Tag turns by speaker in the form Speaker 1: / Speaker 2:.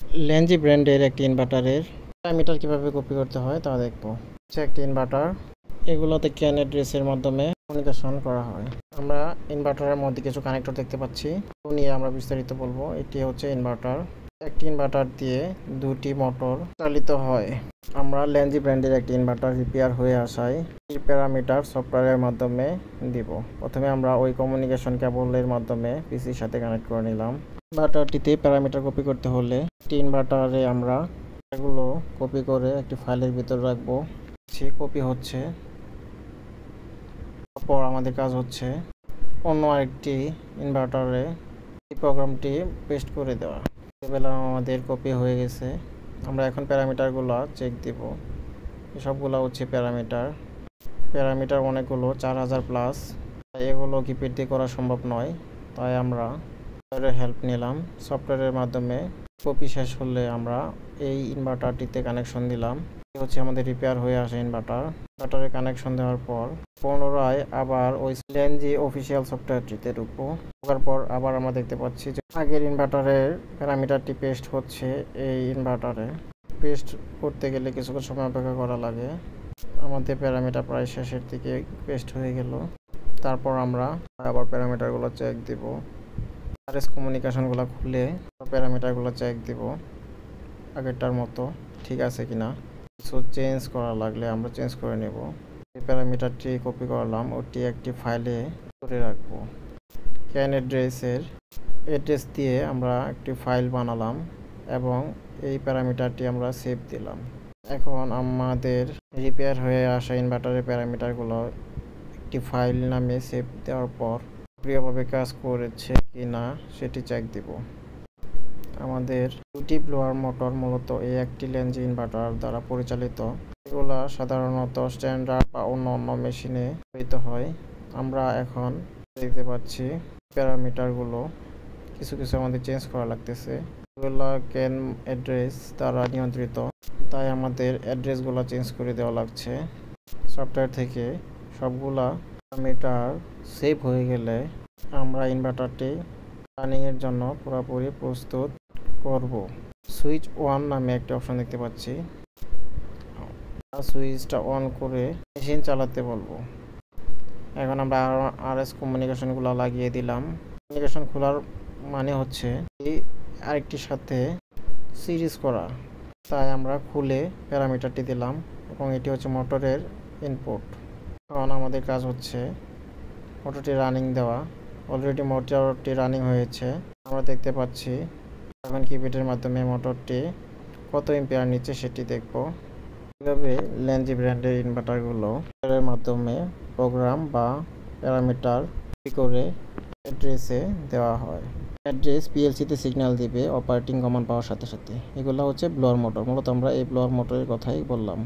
Speaker 1: Lanzi ব্র্যান্ডের একটি ইনভার্টারের parameter কিভাবে কপি করতে হয় তা দেখব। একটি ইনভার্টার, এগুলোতে ক্যান অ্যাড্রেসের মাধ্যমে কমিউনিকেশন করা হয়। আমরা ইনভার্টারের মধ্যে কিছু কানেক্টর দেখতে পাচ্ছি, তো নিয়ে আমরা বিস্তারিত বলবো। এটি হচ্ছে ইনভার্টার। একটি ইনভার্টার দিয়ে দুটি মোটর চালিত হয়। আমরা ল্যানজি ব্র্যান্ডের একটি ইনভার্টার রিপেয়ার হয়ে আসায় এই প্যারামিটার সফটওয়্যারের মাধ্যমে দিব। প্রথমে আমরা ওই কমিউনিকেশন কেবলের মাধ্যমে পিসির সাথে কানেক্ট করে নিলাম। ইনভার্টারটিতে প্যারামিটার কপি করতে হলে একটি ইনভার্টারে আমরা এগুলো কপি করে একটি ফাইলের ভিতর রাখবো। সে কপি হচ্ছে, তারপর আমাদের কাজ হচ্ছে অন্য আরেকটি ইনভার্টারে এই প্রোগ্রামটি পেস্ট করে দেওয়া। এবেলা আমাদের কপি হয়ে গেছে। আমরা এখন প্যারামিটারগুলো চেক দিব। সবগুলো হচ্ছে প্যারামিটার অনেকগুলো, 4000 প্লাস। এগুলো কিপ্যাড দিয়ে করা সম্ভব নয়, তাই আমরা সফটওয়্যারের হেল্প নিলাম। সফটওয়্যারের মাধ্যমে কপি শেষ হলে আমরা এই ইনভার্টারটিতে কানেকশন দিলাম। এই হচ্ছে আমাদের রিপেয়ার হয়ে আসে ইনভার্টারে কানেকশন দেওয়ার পর পুনরায় আবার ওই ল্যানজি অফিসিয়াল সফটওয়্যারটিতে ঢুকবো। ঢোকার পর আবার আমরা দেখতে পাচ্ছি যে আগের ইনভার্টারের প্যারামিটারটি পেস্ট হচ্ছে এই ইনভার্টারে। পেস্ট করতে গেলে কিছুক্ষণ সময় অপেক্ষা করা লাগে। আমাদের প্যারামিটার প্রায় শেষের দিকে পেস্ট হয়ে গেল। তারপর আমরা আবার প্যারামিটারগুলো চেক দিব। আরএস কমিউনিকেশনগুলো খুলে প্যারামিটারগুলো চেক দিব আগেরটার মতো ঠিক আছে কিনা। কিছু চেঞ্জ করা লাগলে আমরা চেঞ্জ করে নেব। এই প্যারামিটারটি কপি করলাম, ওটি একটি ফাইলে করে রাখবো। ক্যান অ্যাড্রেস দিয়ে আমরা একটি ফাইল বানালাম এবং এই প্যারামিটারটি আমরা সেভ দিলাম। এখন আমাদের রিপেয়ার হয়ে আসা ইনভার্টারের প্যারামিটারগুলো একটি ফাইল নামে সেভ দেওয়ার পর সক্রিয়ভাবে কাজ করেছে কি না সেটি চেক দিব। আমাদের দুটি ব্লোয়ার মোটর মূলত এই একটি ল্যানজি ইনভার্টার দ্বারা পরিচালিত। এগুলা সাধারণত স্ট্যান্ডার্ড বা অন্য মেশিনে ব্যবহৃত হয়। আমরা এখন দেখতে পাচ্ছি প্যারামিটারগুলো কিছু আমাদের চেঞ্জ করা লাগতেছে। এগুলা ক্যান অ্যাড্রেস দ্বারা নিয়ন্ত্রিত, তাই আমাদের অ্যাড্রেসগুলো চেঞ্জ করে দেওয়া লাগছে। সফটওয়্যার থেকে সবগুলা প্যারামিটার সেভ হয়ে গেলে আমরা ইনভার্টারটি রানিংয়ের জন্য পুরোপুরি প্রস্তুত করব। সুইচ অন নামে একটি অপশন দেখতে পাচ্ছি, সুইচটা অন করে মেশিন চালাতে বলবো। এখন আমরা আরএস কমিউনিকেশনগুলো লাগিয়ে দিলাম। কমিউনিকেশন খোলার মানে হচ্ছে এই আরেকটির সাথে সিরিজ করা, তাই আমরা খুলে প্যারামিটারটি দিলাম এবং এটি হচ্ছে মোটরের ইনপুট। এখন আমাদের কাজ হচ্ছে মোটরটি রানিং দেওয়া। অলরেডি মোটরটি রানিং হয়েছে আমরা দেখতে পাচ্ছি। এখন কিপ্যাডের মাধ্যমে মোটরটি কত এম্পিয়ার নিচ্ছে সেটি দেখব। এভাবে ল্যানজি ব্র্যান্ডের ইনভার্টারগুলো এর মাধ্যমে প্রোগ্রাম বা প্যারামিটার করে অ্যাড্রেসে দেওয়া হয়। অ্যাড্রেস পিএলসিতে সিগন্যাল দিবে অপারেটিং কমান্ড পাওয়ার সাথে সাথে। এগুলো হচ্ছে ব্লোয়ার মোটর। মূলত আমরা এই ব্লোয়ার মোটরের কথাই বললাম।